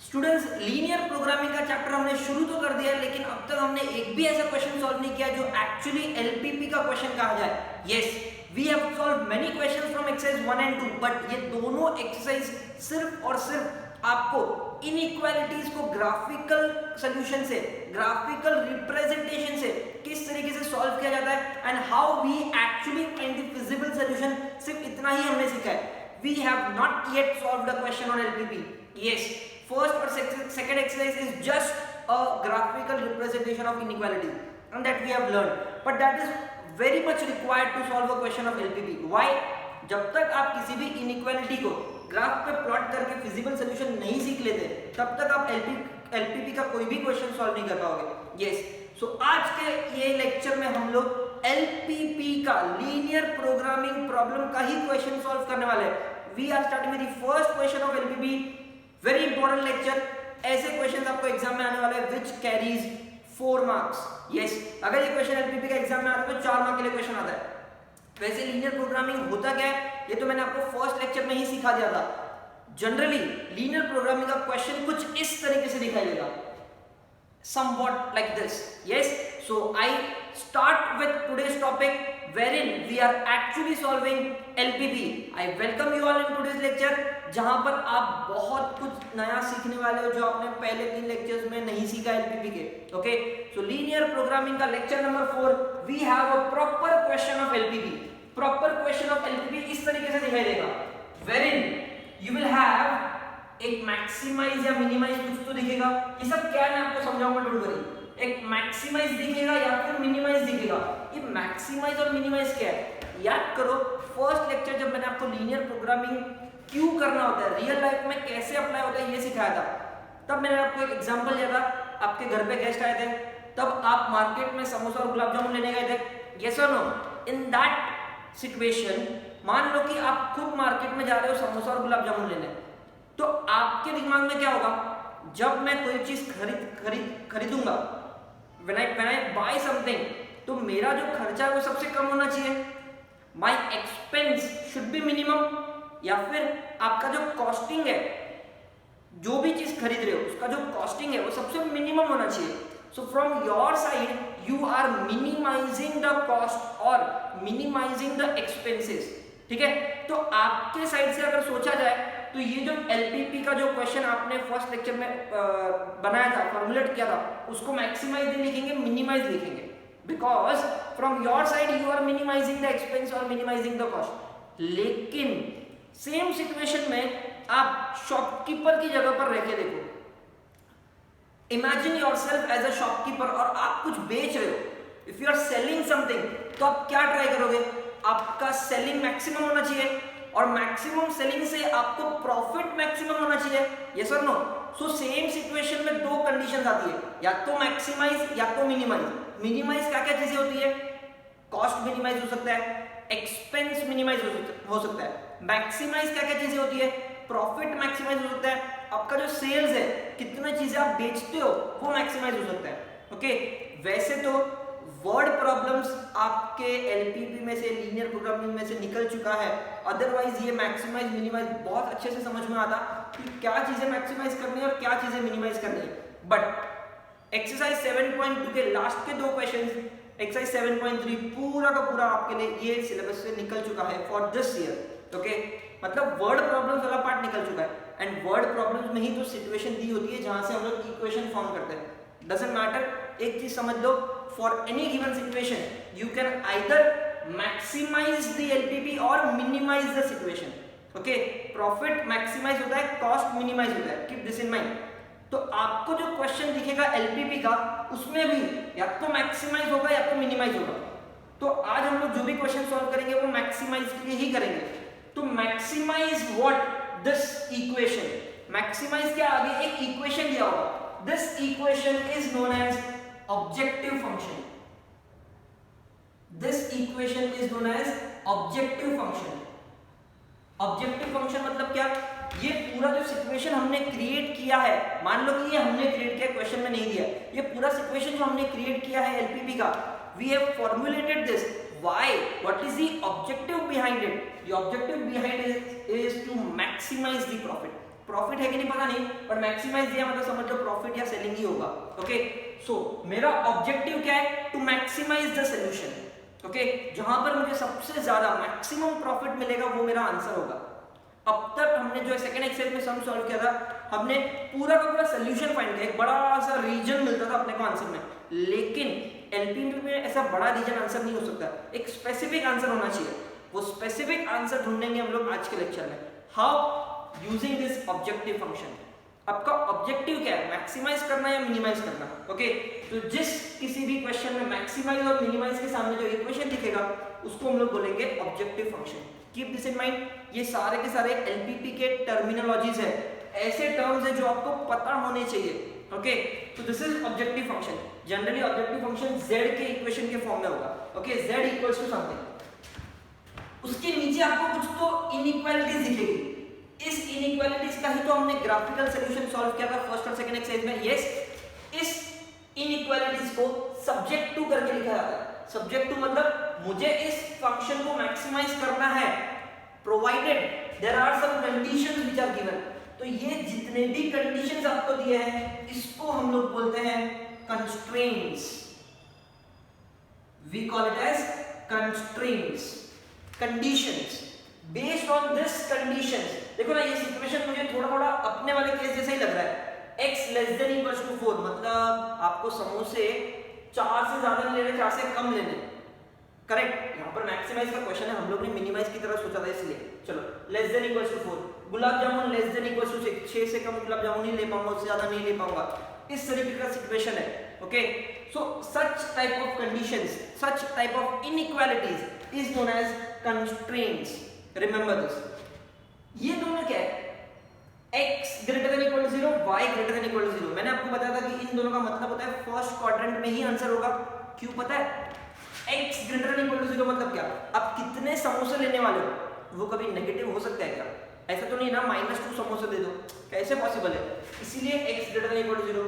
Students, linear programming का chapter हमने शुरू तो कर दिया है, लेकिन अब तक हमने एक भी ऐसा क्वेश्चन सॉल्व नहीं किया जो एक्चुअली एलपीपी का क्वेश्चन कहा जाए। Yes, we have solve many questions from exercise 1 and 2, but ये दोनों एक्सरसाइज सिर्फ और सिर्फ आपको इनइक्वालिटीज को ग्राफिकल सॉल्यूशन से, ग्राफिकल रिप्रेजेंटेशन से किस तरीके से सॉल्व किया जाता है and how we actually find the feasible solution, सिर्फ इतना ही हमने सीखा है। We have not yet solved a question on LPP. Yes, first or second exercise is just a graphical representation of inequality, and that we have learned. But that is very much required to solve a question of LPP. Why? जब तक आप किसी भी inequality को graph पे plot करके feasible solution नहीं सीख लेते, तब तक आप LPP का कोई भी क्वेश्चन सॉल्व नहीं कर पाओगे। Yes, so आज के ये लेक्चर में हम लोग LPP का लीनियर प्रोग्रामिंग प्रॉब्लम का ही क्वेश्चन सॉल्व करने वाले हैं। We are starting with the first question of LPP, very important lecture। ऐसे क्वेश्चंस आपको एग्जाम में आने वाले हैं which carries 4 marks। Yes, अगर ये क्वेश्चन LPP का एग्जाम में आता है तो 4 मार्क के लिए क्वेश्चन आता है। वैसे लीनियर प्रोग्रामिंग होता क्या है ये तो मैंने आपको फर्स्ट लेक्चर में ही सिखा दिया था। जनरली लीनियर प्रोग्रामिंग का क्वेश्चन कुछ इस तरीके से दिखाई देगा, somewhat like this। Yes, so I start with today's topic wherein we are actually solving LPP। I welcome you all in today's lecture, जहां पर आप बहुत कुछ नया सीखने वाले हो जो आपने पहले 3 लेक्चर्स में नहीं सीखा LPP के। ओके, सो लीनियर प्रोग्रामिंग का lecture number 4, we have a proper question of LPP। Proper question of LPP इस तरीके से दिखाई देगा wherein you will have एक मैक्सिमाइज या मिनिमाइज कुछ तो दिखेगा। ये सब क्या है मैं आपको समझाऊंगा, डोंट वरी। एक मैक्सिमाइज दिखेगा या फिर मिनिमाइज दिखेगा। ये मैक्सिमाइज और मिनिमाइज क्या है याद करो। फर्स्ट लेक्चर जब मैंने आपको लीनियर प्रोग्रामिंग क्यों करना होता है, रियल लाइफ में कैसे अप्लाई होता है ये सिखाया था, तब मैंने आपको एक एग्जांपल दिया था। आपके घर पे गेस्ट आए थे, तब आप मार्केट में समोसा और गुलाब जामुन लेने गए थे। यस और नो? इन दैट सिचुएशन मान लो कि आप खुद मार्केट में जा रहे हो समोसा और गुलाब जामुन लेने, तो आपके दिमाग में क्या होगा, जब मैं कोई चीज खरीदूंगा, when I buy something, तो मेरा जो खर्चा है वो सबसे कम होना चाहिए। My expense should be minimum। या फिर आपका जो कॉस्टिंग है, जो भी चीज खरीद रहे हो उसका जो कॉस्टिंग है वो सबसे मिनिमम होना चाहिए। So from your side you are minimising the cost और मिनिमाइजिंग द एक्सपेंसेस। ठीक है, तो आपके साइड से अगर सोचा जाए तो ये जो LPP का जो क्वेश्चन आपने फर्स्ट लेक्चर में बनाया था, फॉर्मुलेट किया था, उसको मैक्सिमाइज नहीं लिखेंगे, मिनिमाइज लिखेंगे, because from your side you are minimising the expense और मिनिमाइजिंग द कॉस्ट। लेकिन सेम सिचुएशन में आप शॉपकीपर की जगह पर रह के देखो। Imagine yourself as a shopkeeper और आप कुछ बेच रहे हो। If you are selling something, तो आप क्या ट्राई करोगे, आपका सेलिंग मैक्सिमम होना चाहिए और मैक्सिमम सेलिंग से आपको प्रॉफिट मैक्सिमम होना चाहिए। यस और नो? सो सेम सिचुएशन में 2 कंडीशंस आती है, या तो मैक्सिमाइज या तो मिनिमाइज। मिनिमाइज क्या क्या चीजें होती है, कॉस्ट मिनिमाइज हो सकता है, एक्सपेंस मिनिमाइज हो सकता है। मैक्सिमाइज क्या क्या चीजें होती है, प्रॉफिट मैक्सिमाइज हो सकता है, आपका जो सेल्स है, कितना चीजें आप बेचते हो वो मैक्सिमाइज हो सकता है। ओके, वैसे तो वर्ड प्रॉब्लम्स आपके LPP में से, लीनियर प्रोग्रामिंग में से निकल चुका है। अदरवाइज ये मैक्सिमाइज मिनिमाइज बहुत अच्छे से समझ में आता कि क्या चीजें मैक्सिमाइज करनी है और क्या चीजें मिनिमाइज करनी है। बट एक्सरसाइज 7.2 के लास्ट के 2 क्वेश्चंस, एक्सरसाइज 7.3 पूरा का पूरा आपके लिए ये सिलेबस से निकल चुका है फॉर दिस ईयर। ओके, मतलब वर्ड प्रॉब्लम्स वाला पार्ट निकल चुका है, एंड वर्ड प्रॉब्लम्स में ही तो सिचुएशन दी होती है जहां से हम लोग इक्वेशन फॉर्म करते हैं। डजंट मैटर, एक चीज समझ लो, for any given situation you can either maximize the LPP or minimize the situation। okay, profit maximize होता है, cost minimize होता है, keep this in mind। तो आपको जो क्वेश्चन दिखेगा LPP का, उसमें भी या तो मैक्सिमाइज होगा या तो मिनिमाइज होगा। तो आज हम लोग जो भी क्वेश्चन सॉल्व करेंगे वो मैक्सिमाइज के लिए ही करेंगे। तो maximise what, this equation. Maximise क्या, आगे एक इक्वेशन दिया होगा, this equation is known as objective function। this equation is known as objective function। objective function मतलब क्या, ये पूरा जो सिचुएशन हमने क्रिएट किया है, मान लो कि ये हमने क्रिएट किया, क्वेश्चन में नहीं दिया, ये पूरा सिचुएशन जो हमने क्रिएट किया है LPP का, we have formulated this। why, what is the objective behind it? the objective behind it is to maximize the profit। Profit है कि नहीं पता नहीं, पर मैक्सिमाइज दिया मतलब समझ लो प्रॉफिट या सेलिंग ही होगा। ओके, सो मेरा ऑब्जेक्टिव क्या है? To maximise the solution. Okay, जहां पर मुझे सबसे ज्यादा मैक्सिमम प्रॉफिट मिलेगा वो मेरा आंसर होगा। अब तक हमने जो सेकंड एक्सरसाइज में सम सॉल्व किया था, हमने पूरा का पूरा सोल्यूशन फाइंड किया, एक बड़ा सा रीजन मिलता था अपने को आंसर में, लेकिन एलपीपी में ऐसा बड़ा रीजन आंसर नहीं हो सकता, एक स्पेसिफिक आंसर होना चाहिए। वो स्पेसिफिक आंसर ढूंढेंगे हम लोग आज के लेक्चर में। How? Using this objective function. आपका ऑब्जेक्टिव क्या है? मैक्सिमाइज करना या मिनिमाइज करना। ओके, तो जिस किसी भी क्वेश्चन में मैक्सिमाइज और मिनिमाइज के सामने जो इक्वेशन दिखेगा उसको हम लोग बोलेंगे objective function. Keep this in mind, ये सारे के सारे एलपीपी के टर्मिनोलॉजीज है, ऐसे टर्म्स है जो आपको पता होने चाहिए। ओके, तो this is objective function. Generally objective function z के इक्वेशन के फॉर्म में होगा। Okay, z equals to something, उसके नीचे आपको कुछ तो इनइक्वालिटीज दिखेगी। इस इनइक्वालिटीज का ही तो हमने ग्राफिकल सॉल्यूशन सॉल्व किया था फर्स्ट और सेकंड एक्सरसाइज में। यस, इस इनइक्वालिटीज को सब्जेक्ट टू करके लिखा जाता है। सब्जेक्ट टू मतलब मुझे इस फंक्शन को मैक्सिमाइज करना है, provided there are some conditions which are given. तो ये जितने भी कंडीशंस आपको दिए हैं इसको हम लोग बोलते हैं constraints. We call it as constraints, conditions. Based on this conditions, देखो ना ये सिचुएशन मुझे थोड़ा थोड़ा अपने वाले केस जैसा ही लग रहा है। x less than equals to 4, मतलब आपको समोसे 4 से ज्यादा नहीं लेने, 4 से कम लेने। करेक्ट, यहाँ पर मैक्सिमाइज का क्वेश्चन है, हम लोग ने मिनिमाइज की तरह सोचा था इसलिए। चलो, less than equals to 4, gulab jamun less than equals to 6, 6 से कम गुलाब जामुन नहीं ले पाऊंगा, उससे ज्यादा नहीं ले पाऊंगा, इस तरीके का सिचुएशन है। Okay, so such type of conditions, such type of inequalities is known as constraints. Remember this. ये दोनों क्या है? x greater than equal to 0, y greater than equal to 0। मैंने आपको बताया था कि इन दोनों का मतलब होता है फर्स्ट क्वाड्रेंट में ही आंसर होगा। क्यों पता है? x greater than equal to 0 मतलब क्या? आप कितने समोसे लेने वाले हो, वो कभी नेगेटिव हो सकता है क्या? ऐसा तो नहीं ना -2 समोसे दे दो, कैसे पॉसिबल है? इसीलिए x greater than equal to 0,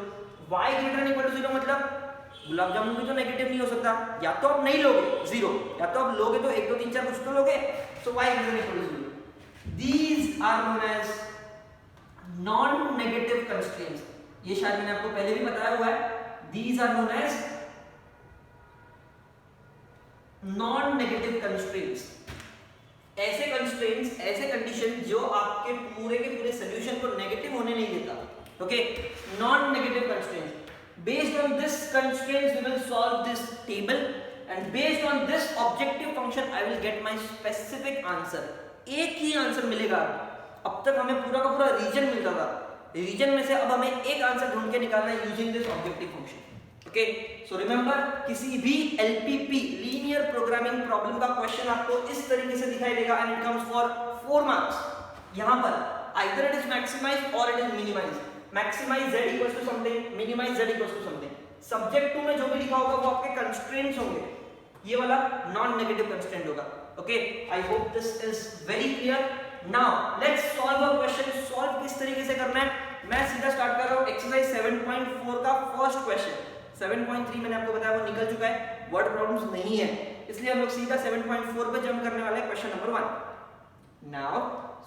y greater than equal to 0 मतलब गुलाब जामुन भी तो नेगेटिव नहीं हो सकता, या तो आप नहीं लोगे 0, या तो आप लोगे तो 1 2 3 4 कुछ तो लोगे। So y greater than equal to 0, these are known as non negative constraints. ये शायद मैंने आपको पहले भी बताया हुआ है। These are known as non negative constraints. ऐसे कंस्ट्रेंट्स, ऐसे कंडीशन जो आपके पूरे के पूरे सॉल्यूशन को नेगेटिव होने नहीं देता। Okay, non negative constraints. Based on this constraints we will solve this table and based on this objective function I will get my specific answer. एक ही आंसर मिलेगा। अब तक हमें पूरा का पूरा रीजन मिलता था, रीजन में से अब हमें एक आंसर ढूंढ के निकालना है using this objective function. Okay, so remember, किसी भी एलपीपी लीनियर प्रोग्रामिंग प्रॉब्लम का क्वेश्चन आपको इस तरीके से दिखाई देगा and it comes for 4 marks. यहां पर आइदर इट इज मैक्सिमाइज और it is minimise. Maximise z equals to something, minimise z equals to something. Subject to में जो भी लिखा होगा वो आपके कंस्ट्रेंट्स होंगे, ये वाला नॉन नेगेटिव कंस्ट्रेंट होगा। Okay, I hope this is very clear. Now let's solve a question. Solve किस तरीके से करना है, मैं सीधा स्टार्ट कर रहा हूं एक्सरसाइज 7.4 का फर्स्ट क्वेश्चन। 7.3 मैंने आपको बताया वो निकल चुका है, वर्ड प्रॉब्लम्स नहीं है, इसलिए हम लोग सीधा 7.4 पे जंप करने वाले हैं, क्वेश्चन नंबर 1। नाउ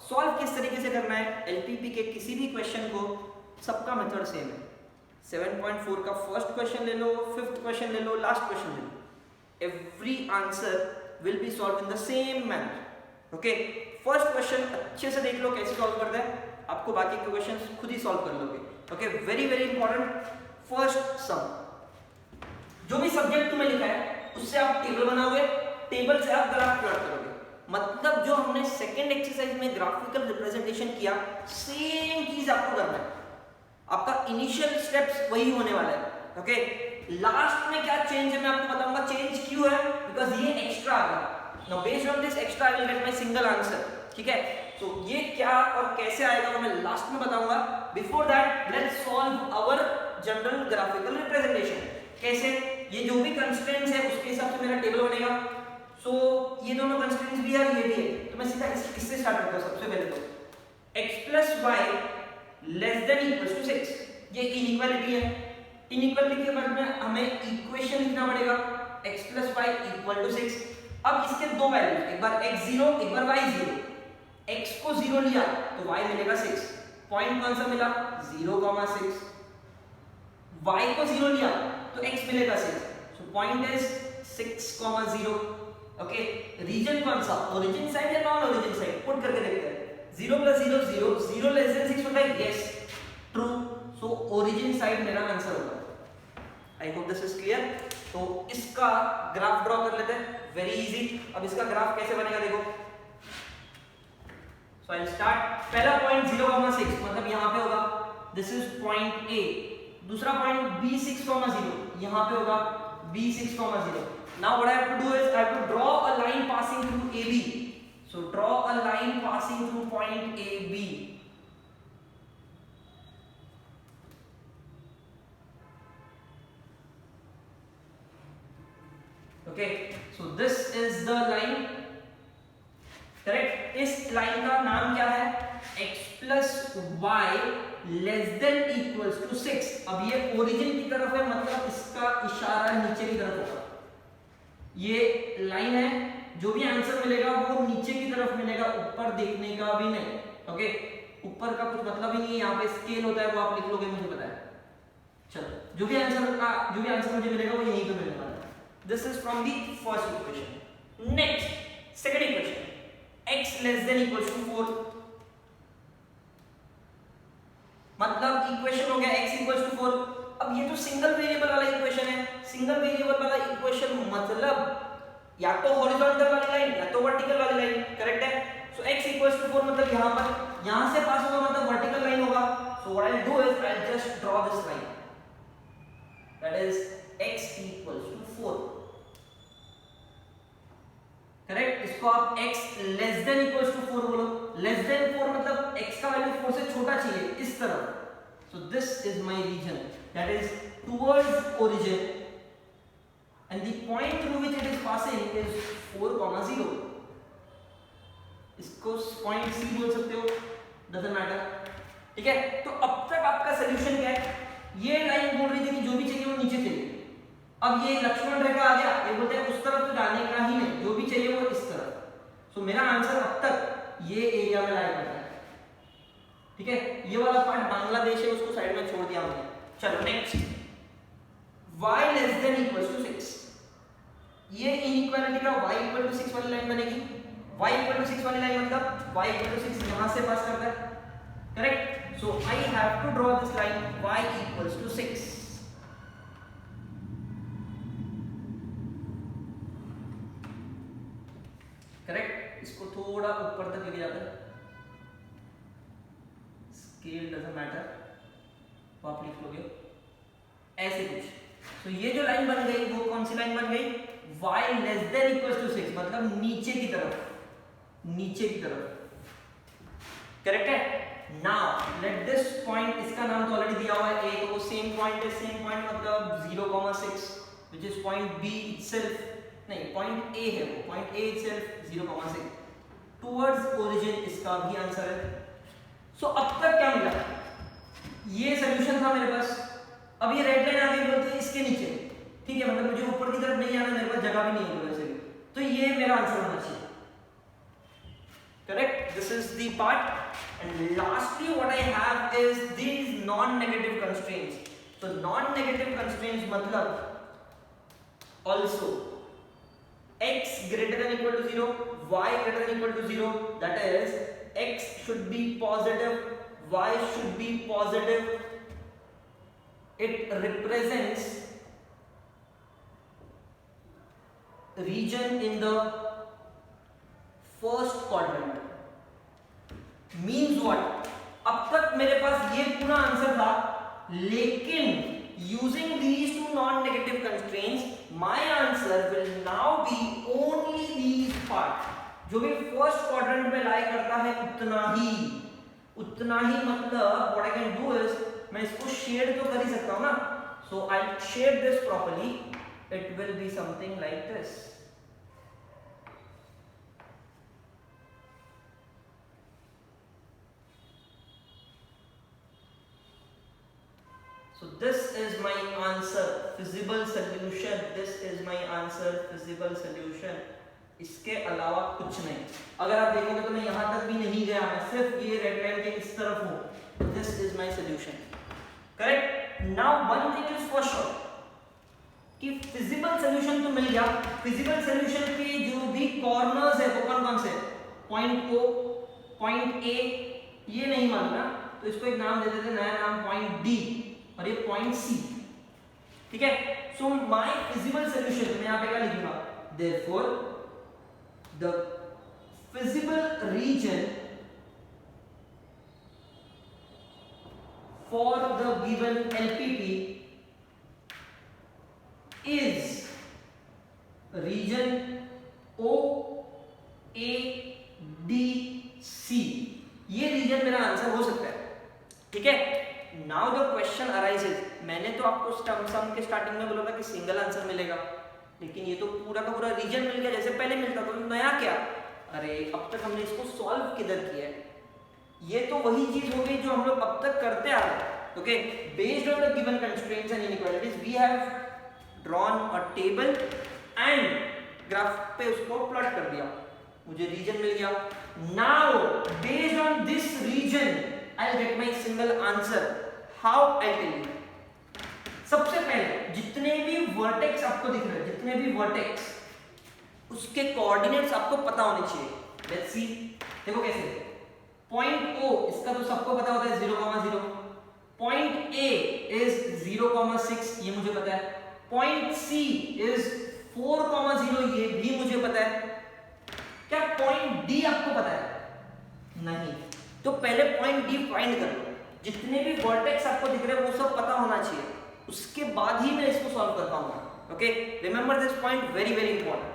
सॉल्व किस तरीके से करना है एलपीपी के किसी भी क्वेश्चन को, सबका मेथड सेम है। 7.4 का फर्स्ट क्वेश्चन ले लो, फिफ्थ क्वेश्चन ले लो, लास्ट क्वेश्चन ले लो, every answer will be solve in the same manner. Okay, first question अच्छे से देख लो कैसे सॉल्व करते हैं, आपको बाकी के क्वेश्चंस खुद ही सॉल्व कर लोगे। Okay, very very important. First sum, जो भी सब्जेक्ट में लिखा है उससे आप टेबल बनाओगे, टेबल से आप ग्राफ प्लॉट करोगे। मतलब जो हमने सेकंड एक्सरसाइज में ग्राफिकल रिप्रेजेंटेशन किया, सेम चीज आपको करना है। आपका इनिशियल स्टेप्स वही होने वाला है। ओके, लास्ट में क्या चेंज है मैं आपको बताऊंगा। चेंज क्यों है? बिकॉज ये एक्स्ट्रा आ गया। Now based on this extra I will get my single answer। ठीक है, तो ये क्या और कैसे आएगा वो मैं लास्ट में बताऊंगा। Before that let's solve our general graphical representation. कैसे? ये जो भी कंस्ट्रेंट्स है उसके हिसाब से मेरा टेबल बनेगा। सो ये दोनों कंस्ट्रेंट्स भी है, ये भी है, तो मैं सीधा इससे स्टार्ट करता हूं। सबसे पहले तो x plus y less than equals to 6, ये इनइक्वालिटी है। इनइक्वालिटी के बाद में हमें इक्वेशन लिखना पड़ेगा, x plus y equal to 6। अब इसके दो वैल्यूज, एक बार x 0 एक बार y 0। x को 0 लिया तो y मिलेगा 6, पॉइंट कौन सा मिला 0,6, y को 0 लिया तो x मिलेगा 6, so point is 6,0. Okay, region कौन सा, ओरिजिन साइड या नॉन ओरिजिन साइड, पुट करके देखते हैं. 0 + 0 0, 0 लेस देन 6 होता है, yes true, so origin side मेरा आंसर होगा. आई होप दिस इज क्लियर. तो इसका ग्राफ ड्रॉ कर लेते हैं, वेरी इजी. अब इसका ग्राफ कैसे बनेगा देखो. सो आई स्टार्ट, पहला पॉइंट 0,6 मतलब यहां पे होगा, दिस इज पॉइंट A. दूसरा पॉइंट B6,0 यहां पे होगा B6,0. Now what I have to do is I have to draw a line passing through AB. So draw a line passing through point AB. Okay, so this is the line, correct. इस line का नाम क्या है, x + y < 6. अब ये origin की तरफ है, मतलब इसका इशारा नीचे की तरफ होगा. ये लाइन है, जो भी आंसर मिलेगा वो नीचे की तरफ मिलेगा, ऊपर देखने का भी नहीं. ओके, ऊपर का कुछ मतलब ही नहीं है, यहाँ पे स्केल होता है वो आप लिख लोगे, मुझे पता है. चलो, जो भी आंसर मुझे मिलेगा वो यहीं पे मिलने वाला है. This is from the first equation. Next, second equation. X < 4. मतलब इक्वेशन हो गया x = 4. अब ये तो सिंगल वेरिएबल वाला इक्वेशन है. सिंगल वेरिएबल वाला इक्वेशन मतलब या तो हॉरिजॉन्टल वाली लाइन या तो वर्टिकल वाली लाइन, करेक्ट है. सो x = 4 मतलब यहां पर, यहां से पास होगा मतलब वर्टिकल लाइन होगा. सो what I do is I just draw this line, that is x = 4. Correct. इसको आप x < 4 बोलो. <4 मतलब x का वैल्यू 4 से छोटा चाहिए, इस तरफ. So this is my region, that is towards origin, and the point through which it is passing is 4,0. इसको पॉइंट C बोल सकते हो, डजंट मैटर. ठीक है, तो अब तक आपका सॉल्यूशन क्या है. ये लाइन बोल रही थी कि जो भी चाहिए वो नीचे चाहिए. अब ये लक्ष्मण रेखा आ गया, ये बोलते हैं उस तरफ तो जाने का ही नहीं, जो भी चाहिए वो इस तरफ. सो मेरा आंसर अब तक ये एरिया में लाया करता है. ठीक है, ये वाला पार्ट बांग्लादेश है, उसको साइड में छोड़ दिया हमने. चलो नेक्स्ट, y < 6. ये इनइक्वालिटी का y = 6 वाली लाइन बनेगी. y = 6 वाली लाइन मतलब y = 6 यहां से पास करता है, correct. So I have to draw this line y = 6. Correct. इसको थोड़ा ऊपर तक लेके जाते हैं, स्केल डजंट मैटर, वो आप लिख लोगे ऐसे कुछ. तो ये जो लाइन बन गई वो कौन सी लाइन बन गई, y < 6 मतलब नीचे की तरफ, नीचे की तरफ, करेक्ट है. नाउ लेट दिस पॉइंट, इसका नाम तो ऑलरेडी दिया हुआ है a, तो वो सेम पॉइंट है. सेम पॉइंट मतलब 0,6 which is point b itself, नहीं पॉइंट A है वो, point A itself 0,6 towards origin, इसका भी आंसर है. सो अब तक क्या मिला, ये सॉल्यूशन था मेरे पास. अब ये रेड लाइन आ गई, बोलते हैं इसके नीचे. ठीक है, मतलब मुझे ऊपर की तरफ नहीं जाना, मेरे पास जगह भी नहीं है वैसे भी, तो ये मेरा आंसर होना चाहिए, correct. This is the part. And lastly what I have is these non negative constraints. तो नॉन नेगेटिव कंस्ट्रेंट्स मतलब also x > 0, y > 0, that is x should be positive, y should be positive. It represents region in the first quadrant. Means what? अब तक मेरे पास ये पूरा answer था, लेकिन using these two non-negative constraints, my answer will now be only these part. जो भी first quadrant में लाई करता है उतना ही मतलब what I can do is मैं इसको शेड तो कर ही सकता हूँ ना. So I'll shade this properly. It will be something like this. So this is my answer, feasible solution. This is my answer, feasible solution. इसके अलावा कुछ नहीं. अगर आप देखोगे तो मैं यहाँ तक भी नहीं गया, मैं सिर्फ ये रेड लाइन के इस तरफ हूँ. This is my solution. Correct? Now one thing is for sure कि फिजिबल सॉल्यूशन तो मिल गया. फिजिबल सॉल्यूशन के जो भी कॉर्नर्स है वो कौन कौन से? पॉइंट O, पॉइंट A, ये नहीं मालूम तो इसको एक नाम दे देते हैं, नया नाम पॉइंट D और ये पॉइंट C. ठीक है? सो माय फिजिबल सॉल्यूशन मैं यहां पे क्या लिखूंगा? Therefore the visible region for the given LPP is region O A D C. ये रीजन मेरा आंसर हो सकता है. ठीक है? Now the question arises. मैंने तो आपको सम के स्टार्टिंग में बोला था कि सिंगल आंसर मिलेगा, लेकिन ये तो पूरा का पूरा रीजन मिल गया जैसे पहले मिलता था. तो नया क्या? अरे अब तक हमने इसको सॉल्व किधर किया है? ये तो वही चीज हो गई जो हम लोग अब तक करते आ रहे हैं. Okay, based on the given constraints and inequalities we have drawn a table and graph पे उसको प्लॉट कर दिया. मुझे रीजन मिल गया. Now based on this region I will get my single answer. How? I tell you. सबसे पहले जितने भी वर्टेक्स आपको दिख रहे हैं, जितने भी वर्टेक्स, उसके कोऑर्डिनेट्स आपको पता होने चाहिए. Let's see. देखो कैसे. पॉइंट O इसका तो सबको पता होता है 0,0. पॉइंट A इज 0,6, ये मुझे पता है. पॉइंट C इज 4,0, ये भी मुझे पता है. क्या पॉइंट D आपको पता है? नहीं. तो पहले पॉइंट D फाइंड कर लो. जितने भी वर्टेक्स आपको दिख रहे हैं वो सब पता होना चाहिए, उसके बाद ही मैं इसको सॉल्व कर पाऊंगा. Okay, remember this point, very very important.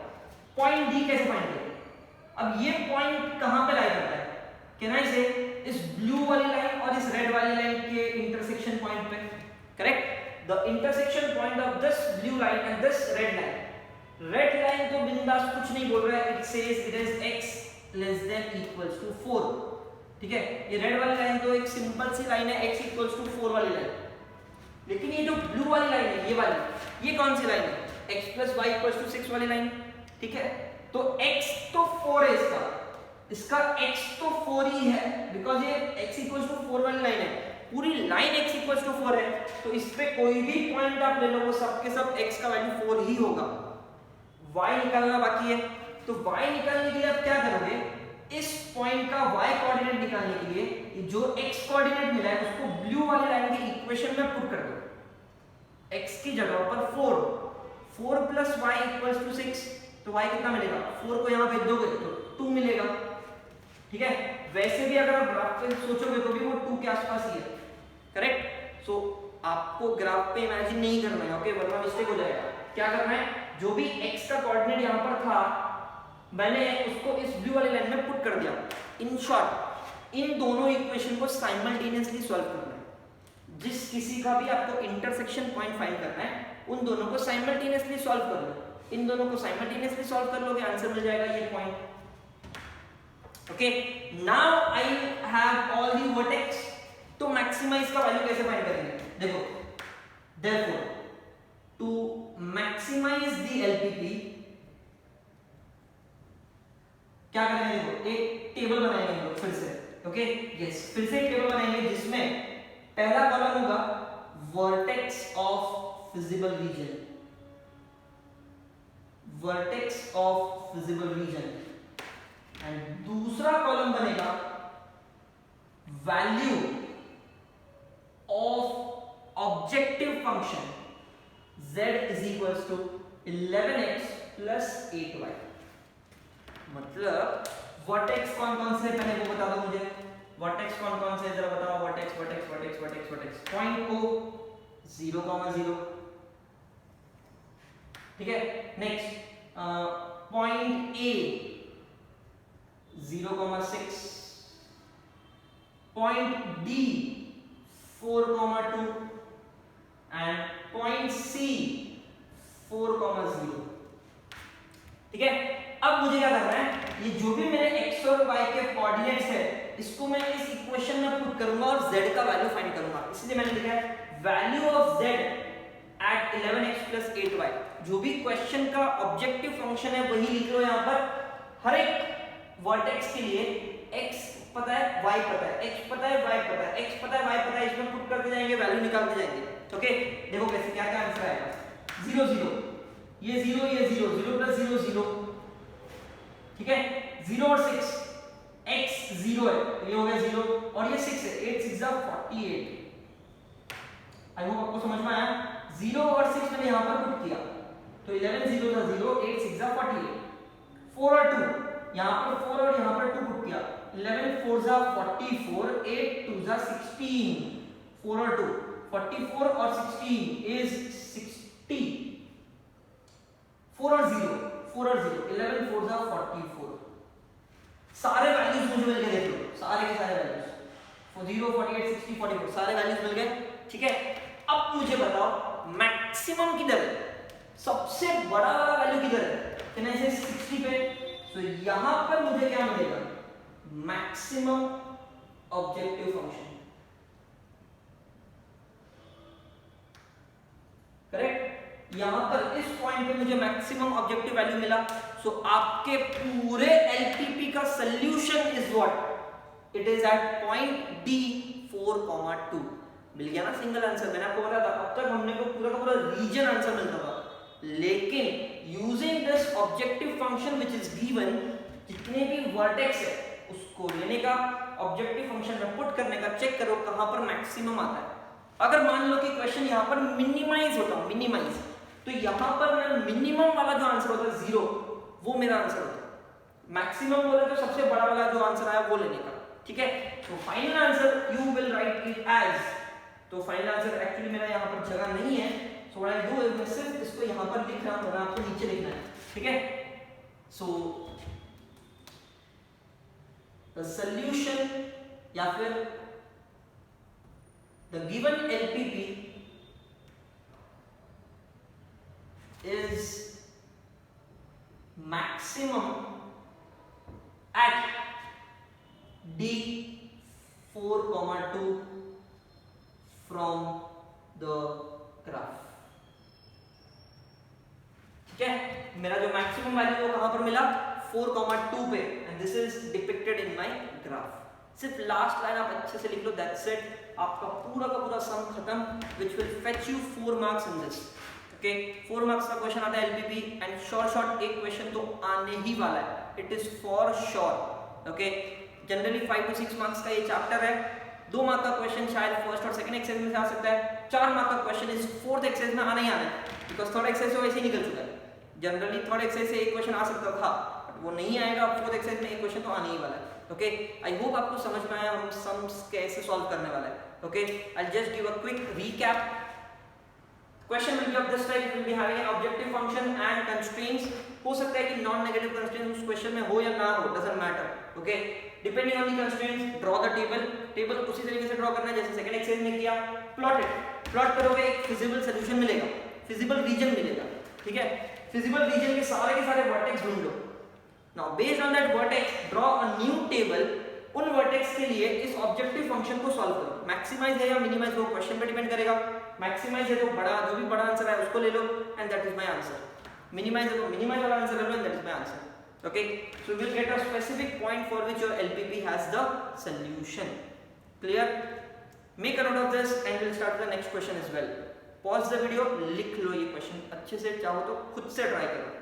Point D कैसे फाइंड करें? अब ये पॉइंट कहां पे लाई करता है? कैन आई से इस ब्लू वाली लाइन और इस रेड वाली लाइन के इंटरसेक्शन पॉइंट पे. Correct? The intersection point of this blue line and this red line. Red line तो बिंदास कुछ नहीं बोल रहा है. It says it is x less than equals to 4. ठीक है? ये रेड वाली लाइन तो एक सिंपल सी लाइन है, x इक्वल्स टू 4 वाली लाइन. लेकिन ये जो ब्लू वाली लाइन है, ये वाली, ये कौन सी लाइन है? x plus y equals to 6 वाली लाइन. ठीक है? तो x तो 4 है इसका x तो 4 ही है, बिकॉज ये x इक्वल्स टू 4 वाली लाइन है. पूरी लाइन x इक्वल्स टू 4 है, तो इस पे कोई भी पॉइंट आप ले लो वो सब के सब x का वैल्यू 4 ही होगा. y निकालना बाकी है. तो y निकालने के लिए आप क्या करोगे? इस पॉइंट का y कोऑर्डिनेट निकालने के लिए जो x कोऑर्डिनेट मिला है उसको ब्लू वाली लाइन के इक्वेशन में पुट कर दो. x की जगह पर 4 प्लस y इक्वल्स टू 6. तो y कितना मिलेगा? 4 को यहां भेज दोगे तो 2 मिलेगा. ठीक है? वैसे भी अगर आप ग्राफ पे सोचोगे तो भी वो 2 के आसपास ही है. करेक्ट? सो आपको ग्राफ पे इमेजिन नहीं करना है. ओके, वरना मिस्टेक हो जाएगा. क्या करना है? जो भी x का कोऑर्डिनेट यहां पर था मैंने उसको इस ब्लू वाली लाइन में पुट कर दिया. इन शॉर्ट इन दोनों इक्वेशन को साइमल्टेनियसली सॉल्व करना है. जिस किसी का भी आपको इंटरसेक्शन पॉइंट फाइंड करना है उन दोनों को साइमल्टेनियसली सॉल्व कर लो. इन दोनों को साइमल्टेनियसली सॉल्व कर लोगे, आंसर मिल जाएगा ये point. Okay, now I have all the vertex. तो मैक्सिमाइज का वैल्यू कैसे फाइंड करेंगे? देखो, therefore to maximize the LPP क्या करेंगे? देखो, एक टेबल बनाएंगे हम लोग फिर से. ओके, यस, फिर से एक टेबल बनाएंगे जिसमें पहला कॉलम होगा vertex of feasible region. Vertex of feasible region. And दूसरा कॉलम बनेगा value of objective function z is equals to 11x plus 8y. मतलब वर्टेक्स कौन कौन से पहले वो बता दो मुझे. वर्टेक्स कौन कौन से जरा बताओ. Vertex vertex vertex vertex vertex. Point O 0,0. ठीक है? Next point A 0,6. Point D 4,2 and point C 4,0. ठीक है? अब मुझे क्या करना है? ये जो भी मेरे x और y के कोऑर्डिनेट्स है इसको मैं इस इक्वेशन में पुट करूंगा और z का वैल्यू फाइंड करूंगा. इसलिए मैंने लिखा है value of z at 11x plus 8y. जो भी क्वेश्चन का ऑब्जेक्टिव फंक्शन है वही लिख लो यहां पर. हर एक वर्टेक्स के लिए x पता है, y पता है, x पता है, y पता है, x पता है, y पता है, इसमें पुट करते जाएंगे, वैल्यू निकालते जाएंगे। ओके, देखो कैसे क्या क्या आंसर आएगा। 0 0, ये 0 ये 0, 0 प्लस 0 0, ठीक है। 0 और 6, x 0 है तो ये हो गया 0 और ये 6 है, 8 6 जा 48। आई होप आपको समझ में आया। 0 और 6 मैंने यहां पर पुट किया तो 11 0 था 0, 8 6 जा 48। 4 और 2, यहां पर 4 और यहां पर 2 पुट किया, 11 4 जा 44, 8 2 जा 16। 4 और 2, 44 और 16 is 60। 4 और 0, 4 और 0, 11 4 जा 44। सारे वैल्यूज मुझे मिल गए, देख लो सारे के सारे वैल्यूज, 0 48 60 44 सारे वैल्यूज मिल गए, ठीक है। अब मुझे बताओ मैक्सिमम किधर है, सबसे बड़ा वाला वैल्यू किधर है, कैन आई से 60 पे। तो यहां पर मुझे क्या मिलेगा, मैक्सिमम ऑब्जेक्टिव फंक्शन, करेक्ट। यहां पर इस पॉइंट पे मुझे मैक्सिमम ऑब्जेक्टिव वैल्यू मिला। सो आपके पूरे एलपीपी का solution is what, it is at point D 4,2। मिल गया ना सिंगल आंसर। मैंने आपको बताया था अब तक हमने को पूरा का पूरा रीजन आंसर मिलता था, लेकिन using this objective function which is given, जितने भी वर्टेक्स है उसको लेने का, ऑब्जेक्टिव फंक्शन में पुट करने का, चेक करो कहां पर मैक्सिमम आता है। अगर मान लो कि क्वेश्चन यहां पर मिनिमाइज होता, मिनिमाइज, तो यहां पर मैं मिनिमम वाला जो आंसर होता है 0, वो मेरा आंसर होता है। मैक्सिमम बोले तो सबसे बड़ा वाला जो आंसर आया वो लेने का, ठीक है। तो final answer you will write it as, तो फाइनल आंसर एक्चुअली मेरा यहां पर जगह नहीं है, so what I do is मैं सिर्फ इसको यहां पर लिख रहा हूं और आपको नीचे लिखना है, ठीक है। सो द सॉल्यूशन या फिर the given LPP is maximum at D 4,2 from the graph, ठीक है। मेरा जो मैक्सिमम वैल्यू वो कहां पर मिला, 4,2 पे, and this is depicted in my graph. सिर्फ लास्ट लाइन आप अच्छे से लिख लो, दैट्स इट, आपका पूरा का पूरा सम खत्म, which will fetch you 4 marks in this, okay. 4 marks का क्वेश्चन आता है एलपीपी, एंड शॉर्ट एक क्वेश्चन तो आने ही वाला है, it is for sure, okay. Generally 5 to 6 marks का ये चैप्टर है। 2 मार्क का क्वेश्चन शायद फर्स्ट और सेकंड एक्सरसाइज में से आ सकता है, 4 मार्क का क्वेश्चन इस फोर्थ एक्सरसाइज में आना ही आना है, बिकॉज थर्ड एक्सरसाइज तो वैसे ही निकल चुका है। जनरली थर्ड एक्सरसाइज से एक क्वेश्चन आ सकता था, बट वो नहीं आएगा, फोर्थ एक्सरसाइज में एक क्वेश्चन तो आने ही वाला है, ओके। आई होप आपको समझ में आया हम सम्स कैसे सॉल्व करने वाले हैं, okay. I will just give a quick recap. Question will be of this type, will be having an objective function and constraints. हो सकता है कि नॉन नेगेटिव कंस्ट्रेंट्स उस क्वेश्चन में हो या ना हो, doesn't matter, okay. Depending on the constraints draw the table उसी तरीके से ड्रॉ करना है जैसे सेकंड एक्सरसाइज में किया। प्लॉट करोगे, एक फिजिबल सॉल्यूशन मिलेगा, फिजिबल रीजन मिलेगा, ठीक है। फिजिबल रीजन के सारे वर्टेक्स ढूंढ लो। Now based on that vertex draw a new table, उन वर्टेक्स के लिए इस ऑब्जेक्टिव फंक्शन को सॉल्व करो। मैक्सिमाइज है या मिनिमाइज वो क्वेश्चन पे डिपेंड करेगा। मैक्सिमाइज है तो बड़ा जो भी बड़ा आंसर है उसको ले लो, and that is my answer. Minimise है तो मिनिमाइज वाला आंसर ले लो, and that is my answer, okay. So we will get a specific point for which your LPP has the solution. Clear? Make a note of this and will start the next question as well. Pause the video, लिख लो ये question अच्छे से, चाहो तो खुद से try करो।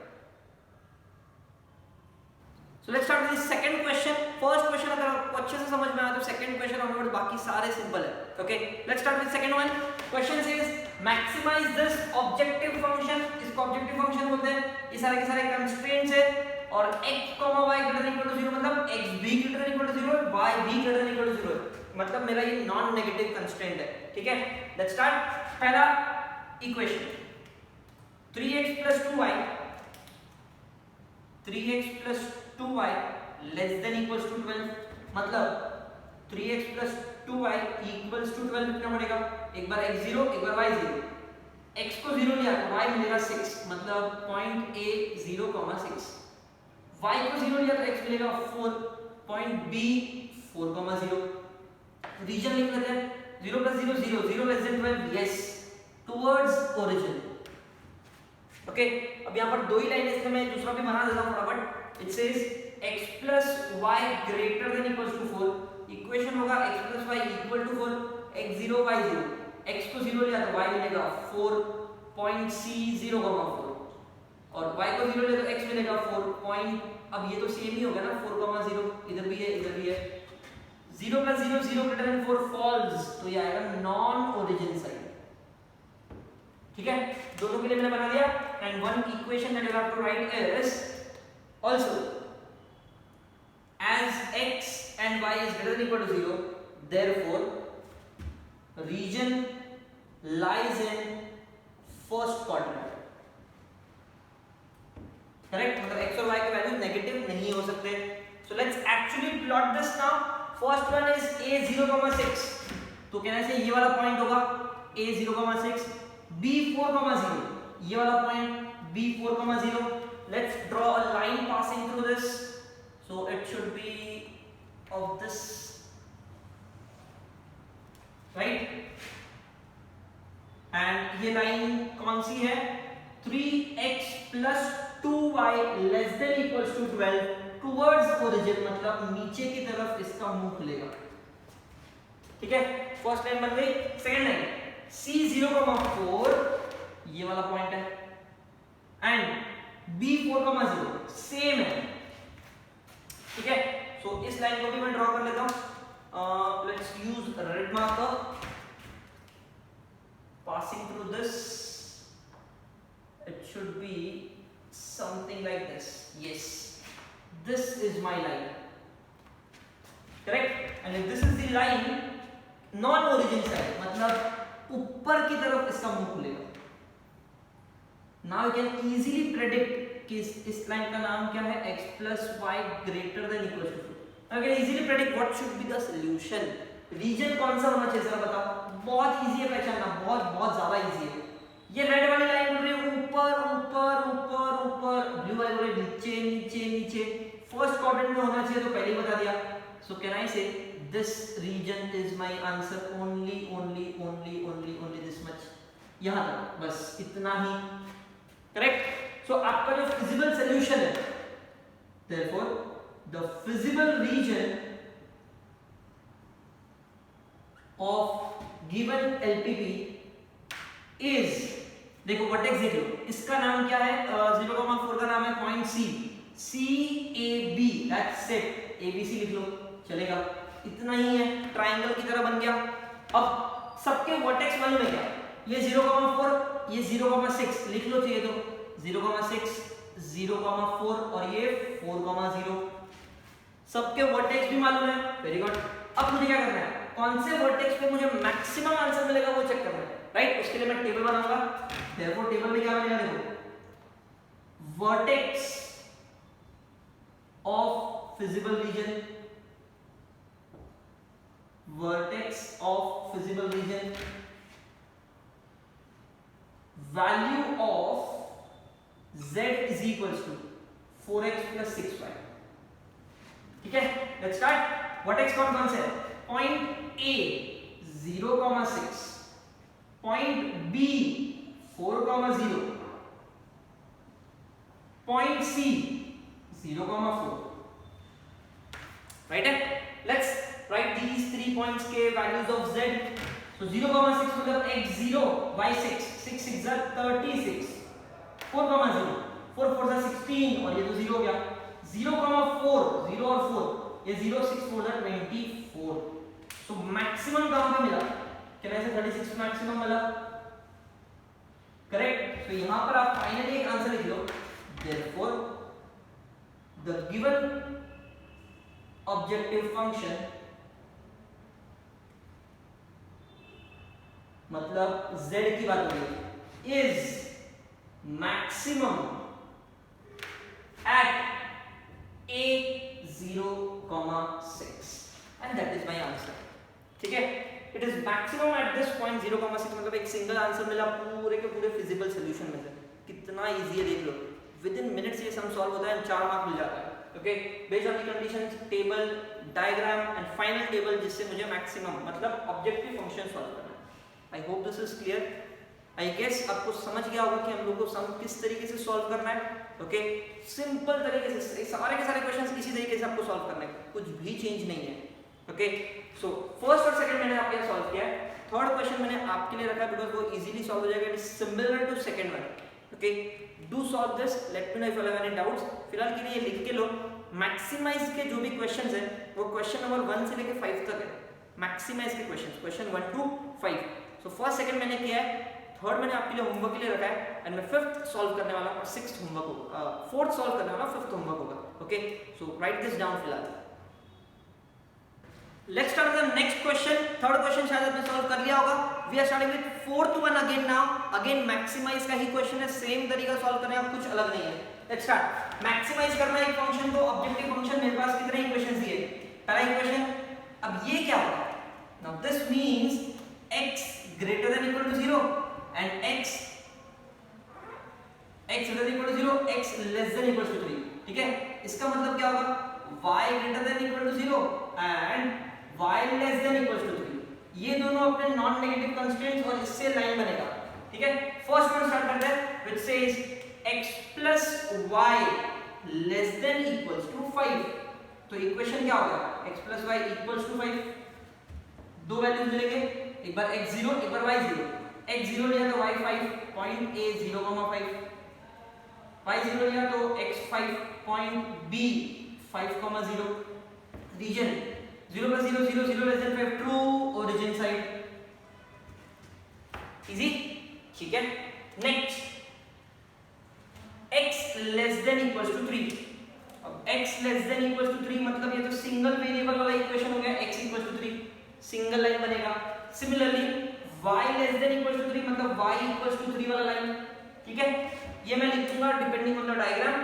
So let's start with the second question. First question अगर आपको अच्छे से समझ में आया तो second question onwards बाकी सारे सिंपल है, okay? Let's start with second one. Question says maximize this objective function. इसको objective function बोलते हैं। ये सारे के सारे constraints है और x, y greater than equal to 0 मतलब x भी greater than equal to 0 है, y भी greater than equal to 0 है। मतलब मेरा ये non negative constraint है, ठीक है? Let's start. पहला equation 3x plus 2y 3x plus 2y less than equals to 12, मतलब 3x plus 2y equals to 12 कितना पड़ेगा? एक बार x 0 एक बार y 0, x को 0 लिया तो y मिलेगा 6, मतलब पॉइंट a 0,6, y को 0 लिया तो x मिलेगा 4, पॉइंट b 4,0। रीजन लिख लेते हैं, 0 plus 0 0, 0 less than 12, yes, towards origin, okay. अब यहाँ पर दो ही लाइन इसमें मैं दूसरा भी बना देता हूँ फटाफट। It says x plus y greater than equals to 4, equation होगा x plus y equal to 4, x0 y0, x को 0 लिया तो y मिलेगा 4.c0,4 और y को 0 लिया तो x मिलेगा 4. अब ये तो सेम ही हो गया ना 4,0, इधर भी है इधर भी है. 0 plus 0 0 greater than 4 falls, तो ये आएगा नॉन ओरिजिन साइड. ठीक है, दोनों के लिए मैंने बना दिया. And one equation that you have to write is also as x and y is greater than equal to 0, therefore region lies in first quadrant. Correct? मतलब x और y के वैल्यू नेगेटिव नहीं हो सकते. So let's actually plot this now. First one is a 0,6, तो कहने से ये वाला पॉइंट होगा a 0,6, b 4,0 ये वाला point b 4,0. Let's draw a line passing through this. So it should be of this, right? And ये लाइन कौन सी है? 3x plus 2y less than equals to 12 towards origin, मतलब नीचे की तरफ इसका मुंह खुलेगा. ठीक है, फर्स्ट लाइन बन गई. सेकंड लाइन c 0,4 ये वाला पॉइंट है एंड b 4,0 सेम है. ठीक है, सो इस लाइन को भी मैं ड्रॉ कर लेता हूं. Let's use red marker passing through this. It should be something like this. Yes, this is my line. Correct. And if this is the line non origin side, मतलब ऊपर की तरफ इसका मुंह खुलेगा. Now you can easily predict कि इस line का नाम क्या है? x plus y greater than equals to 4. Now you can easily predict what should be the solution. Region कौन सा होना चाहिए जरा बताओ. बहुत इजी है पहचानना, बहुत बहुत ज्यादा इजी है. ये रेड वाली लाइन बोल रही है ऊपर ऊपर ऊपर ऊपर, ब्लू वाली बोल रही है नीचे नीचे नीचे. फर्स्ट क्वाड्रेंट में होना चाहिए तो पहले ही बता दिया. सो can I say this region is my answer. Only only only only only this much, यहां तक, बस इतना ही. करेक्ट. So आपका जो फिजिबल सॉल्यूशन है, therefore the feasible region of given LPP is, देखो वर्टेक्स देख लो, इसका नाम क्या है? 0,4 का नाम है point C, CAB, that's it. ABC लिख लो, चलेगा. इतना ही है, ट्राइंगल की तरह बन गया. अब सबके वर्टेक्स मालूम है क्या? ये 0,4, ये 0,6 लिख लो चाहिए तो 0,6, 0,4 और ये 4,0. सबके वर्टेक्स भी मालूम है. Very good. अब मुझे क्या करना है? कौन से वर्टेक्स पे मुझे मैक्सिमम आंसर मिलेगा वो चेक करना है. राइट. उसके लिए मैं टेबल बनाऊंगा. देयरफॉर टेबल में क्या बनेगा? देखो, vertex of feasible region, vertex of feasible region, value of z is equals to 4x plus 6y. ठीक है, let's start. वर्टेक्स कौन कौन से है? Point A 0,6, point B 4,0, point C 0,4. Right है. लेट्स राइट दीज 3 पॉइंट्स के values of z. So 0,6 मतलब x0 y6, 6 6 36, 4,0, 4 4 16 और ये तो 0 हो गया. 0,4, 0 और 4, ये 0 6 4 24. तो मैक्सिमम कहां पे मिला? क्या ऐसे 36 मैक्सिमम मिला? करेक्ट. तो यहां पर आप फाइनली एक आंसर लिख लो. Therefore the given objective function, मतलब z की बात हो रही है, is maximum at a 0,6 and that is my answer. ठीक है, it is maximum at this point 0,6, मतलब एक सिंगल आंसर मिला पूरे के पूरे फिजिबल सॉल्यूशन में से. कितना इजी है देख लो. विद इन मिनट्स ये सम सॉल्व होता है, 4 मार्क मिल जाता है. Okay, based on the conditions, table, diagram and final table, जिससे मुझे मैक्सिमम मतलब ऑब्जेक्टिव फंक्शन सॉल्व करना है. I hope this is clear. I guess आपको समझ गया होगा कि हम लोग को सम किस तरीके से सॉल्व करना है. ओके, सिंपल तरीके से सारे के सारे क्वेश्चंस इसी तरीके से आपको सॉल्व करना है, कुछ भी चेंज नहीं है. ओके, सो फर्स्ट और सेकंड मैंने आपके लिए सॉल्व किया है। थर्ड क्वेश्चन मैंने आपके लिए रखा बिकॉज वो इजीली सॉल्व हो जाएगा, it is similar to second one. Okay, do solve this, let me know if you have any doubts. फिलहाल के लिए लिख के लो, मैक्सिमाइज के जो भी क्वेश्चंस हैं वो क्वेश्चन नंबर 1 से लेके 5 तक है, मैक्सिमाइज के questions, question 1 to 5। So first second मैंने किया है, थर्ड मैंने आपके लिए होमवर्क के लिए रखा है, एंड मैं फिफ्थ सॉल्व करने वाला हूं और सिक्स्थ होमवर्क होगा, फोर्थ सॉल्व करने वाला, फिफ्थ होमवर्क होगा। Okay, so write this down फिलहाल। Let's start with the next question. Third question शायद आपने सॉल्व कर लिया होगा। We are starting with fourth one again now, again maximise का ही क्वेश्चन है, सेम तरीका सॉल्व करने का, कुछ अलग नहीं है। Let's start. मैक्सिमाइज करना है एक फंक्शन को, ऑब्जेक्टिव फंक्शन मेरे पास कितने इक्वेशंस दिए, पहला इक्वेशन। अब ये क्या होगा, now this means x greater than equal to 0 and x greater than equal to 0, x less than equal to 3। ठीक है, इसका मतलब क्या होगा, y greater than equal to 0 and y less than equal to 3। ये दोनों अपने नॉन नेगेटिव कंस्ट्रेंट्स और इससे लाइन बनेगा। ठीक है, फर्स्ट वन स्टार्ट करते हैं which says x plus y less than equals to 5। तो इक्वेशन क्या होगा, x plus y equals to 5। दो वैल्यूज मिलेंगे, एक बार x0 एक बार y0। x0 लिया तो y5 पॉइंट a 0,5, y0 लिया तो x5 point b 5,0। Region 0 plus 0 0 0 less than 5, true origin side, easy. ठीक है, next x less than equals to 3। अब x less than equals to 3 मतलब ये तो सिंगल वेरिएबल वाला इक्वेशन हो गया, x equals to 3 single line बनेगा। Similarly y less than equals to 3 मतलब y equals to 3 वाला लाइन। ठीक है, ये मैं लिख दूंगा डिपेंडिंग ऑन द डायग्राम।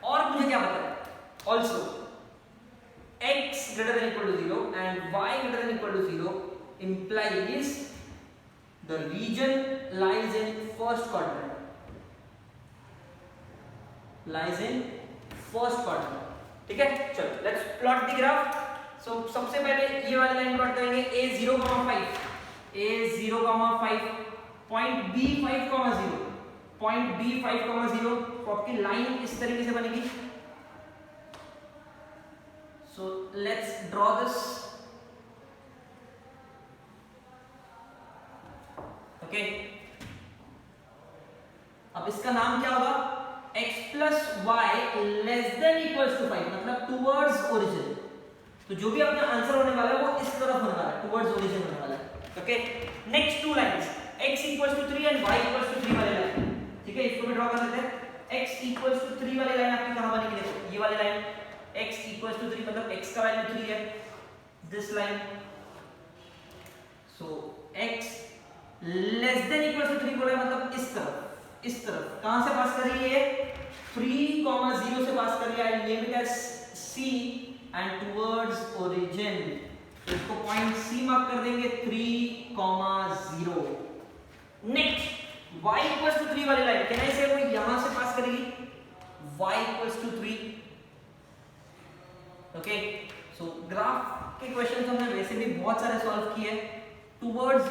और मुझे क्या पता है, also x greater than equal to 0 and y greater than equal to 0 implies the region lies in first quadrant, lies in first quadrant। ठीक है, चलो लेट्स प्लॉट द ग्राफ। सो सबसे पहले ये वाली लाइन प्लॉट करेंगे, a 0,5 point b 5,0 point b 5,0। तो आपकी लाइन इस तरीके से बनेगी। So let's draw this. Okay, अब इसका नाम क्या होगा, x plus y less than equals to 5 मतलब टुवर्ड्स ओरिजिन। तो जो भी अपना आंसर होने वाला है वो इस तरफ होने वाला है, टुवर्ड्स ओरिजिन होने वाला है। Okay, next two lines x equals to 3 and y equals to 3 वाली लाइन। ठीक है, इसको भी ड्रॉ कर लेते हैं। x equals to 3 वाली लाइन आपकी कहां बनेगी, देखो ये वाली लाइन x equals to 3 मतलब x का वैल्यू 3 है, this line. So x less than equals to 3 बोला मतलब इस तरफ, इस तरफ कहां से पास कर रही है, 3,0 से पास कर रही है। I name it as c and towards origin। इसको पॉइंट C मार्क कर देंगे, 3,0। नेक्स्ट y equals to 3 वाली लाइन, कैन आई से वो यहां से पास करेगी, y equals to 3। Okay, so graph के क्वेश्चंस हमने वैसे भी बहुत सारे सॉल्व किए हैं। Towards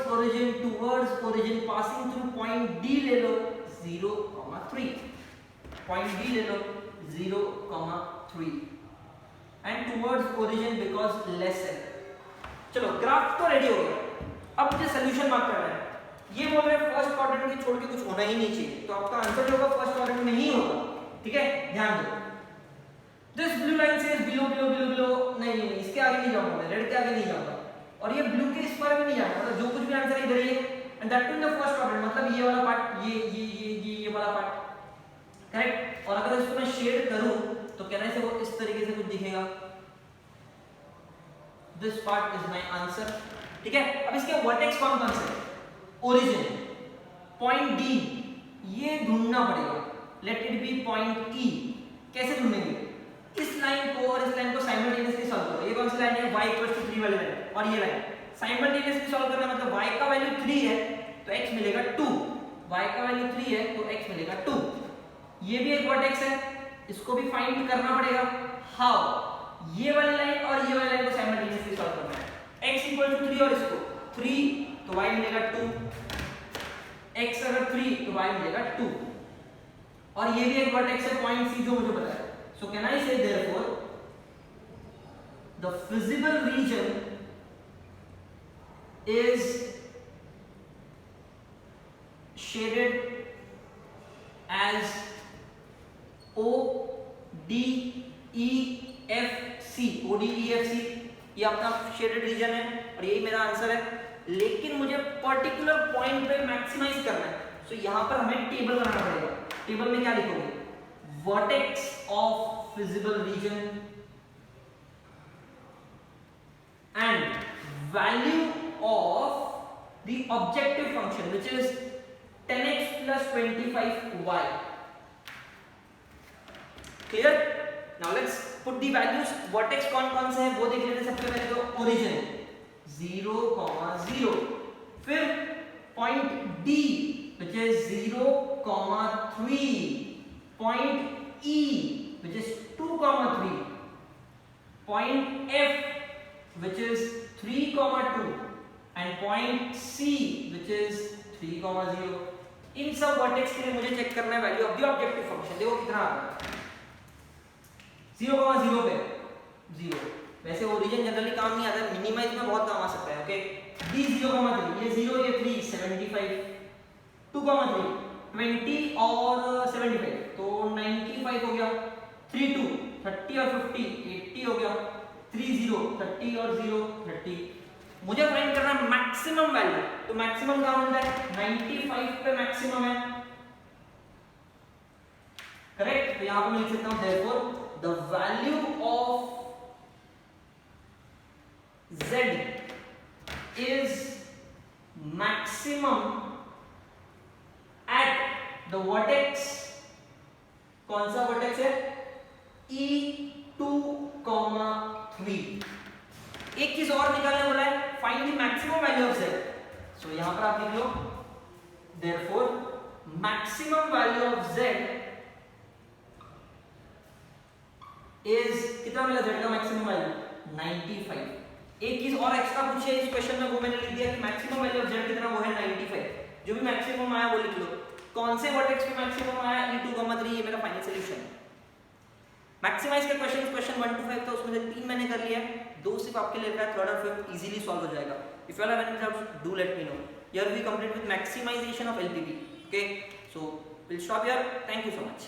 origin passing through point D ले लो 0,3, पॉइंट D ले लो 0,3 and towards origin because less है। चलो ग्राफ तो रेडी हो गया, अब मुझे सॉल्यूशन मार्क करना है। ये बोल रहे हैं फर्स्ट क्वाड्रेंट के छोड़ के कुछ होना ही नहीं चाहिए, तो आपका आंसर जो होगा फर्स्ट क्वाड्रेंट में ही होगा। ठीक है, ध्यान दो। This blue line says below below below below, नहीं इसके आगे नहीं जाऊंगा मैं, रेड के आगे नहीं जाऊंगा, और ये ब्लू के इस पर भी नहीं जाऊंगा, मतलब जो कुछ भी आंसर इधर ही है, and that in the first quadrant मतलब ये वाला पार्ट, ये वाला पार्ट, करेक्ट। और अगर इसको मैं शेड करूं तो कहने से वो इस तरीके से कुछ दिखेगा, this part is my answer. ठीक है, अब इसके वर्टेक्स कौन से, ओरिजिन, पॉइंट D, ये ढूंढना पड़ेगा। Let it be point E। कैसे ढूंढेंगे, इस लाइन को और इस लाइन को साइमल्टेनियसली सॉल्व करो। ये कौन सी लाइन है, y 3 वाली लाइन, और ये लाइन साइमल्टेनियसली सॉल्व करना मतलब y का वैल्यू 3 है तो x मिलेगा 2, y का वैल्यू 3 है तो x मिलेगा 2। ये भी एक वर्टेक्स है, इसको भी फाइंड करना पड़ेगा। हाउ, ये वाली लाइन और ये वाली लाइन को साइमल्टेनियसली सॉल्व करना है। x 3 और इसको 3 तो y मिलेगा 2, x अगर 3 तो y मिलेगा 2, और ये भी एक वर्टेक्स है पॉइंट C जो मुझे पता है। So can I say therefore the visible region is shaded as O D E F C, O D E F C ये अपना शेडेड रीजन है और यही मेरा आंसर है, लेकिन मुझे पर्टिकुलर पॉइंट पे मैक्सिमाइज करना है। सो यहाँ पर हमें टेबल बनाना पड़ेगा। टेबल में क्या लिखोगे? Vertex of visible region and value of the objective function which is 10x plus 25y। Clear? Now let's put the values. Vertex कौन से हैं वो देख लेते हैं। सबसे पहले तो ओरिजिन 0, 0, फिर point D which is 0, 3, point E which is 2, 3, point F which is 3, 2 and point C which is 3, 0। इन सब वर्टेक्स के लिए मुझे चेक करना है value of the objective function. देखो कितना आ रहा है 0, 0 पे 0। वैसे ओरिजिन जनरली काम नहीं आता है, मिनिमाइज में बहुत काम आ सकता है। ओके, D 0, 3, ये 0 ये 3 75, 2, 3 20 और 75 तो 95 हो गया। 3 2 30 और 50 80 हो गया। 3 0 30 और 0 30। मुझे फाइंड करना है मैक्सिमम वैल्यू। तो मैक्सिमम कहां मिलता है? 95 पे मैक्सिमम है। करेक्ट? तो यहां पर मैं लिख सकता हूं therefore the value of z is maximum at the vertex, कौन सा वर्टेक्स है? E2, 3। एक चीज और निकालने बोला है, find the maximum value of z। So यहां पर आप लिख लो therefore maximum value of z is कितना मिला? z का मैक्सिमम वैल्यू 95। एक चीज और एक्स्ट्रा पूछी है इस क्वेश्चन में, वो मैंने लिख दिया कि मैक्सिमम वैल्यू ऑफ z कितना, वो है 95। जो भी मैक्सिमम आया वो लिख लो। कौन से वर्टेक्स पे मैक्सिमम आया? E2, 3। ये मेरा फाइनल सॉल्यूशन है। मैक्सिमाइज का क्वेश्चन 1 to 5 था, उसमें से 3 मैंने कर लिया है, 2 सिर्फ आपके लिए रखा है। थर्ड और फिफ्थ इजीली सॉल्व हो जाएगा। If you have any doubts do let me know. Here we complete with maximisation of LPP। Okay, so will stop here. Thank you so much.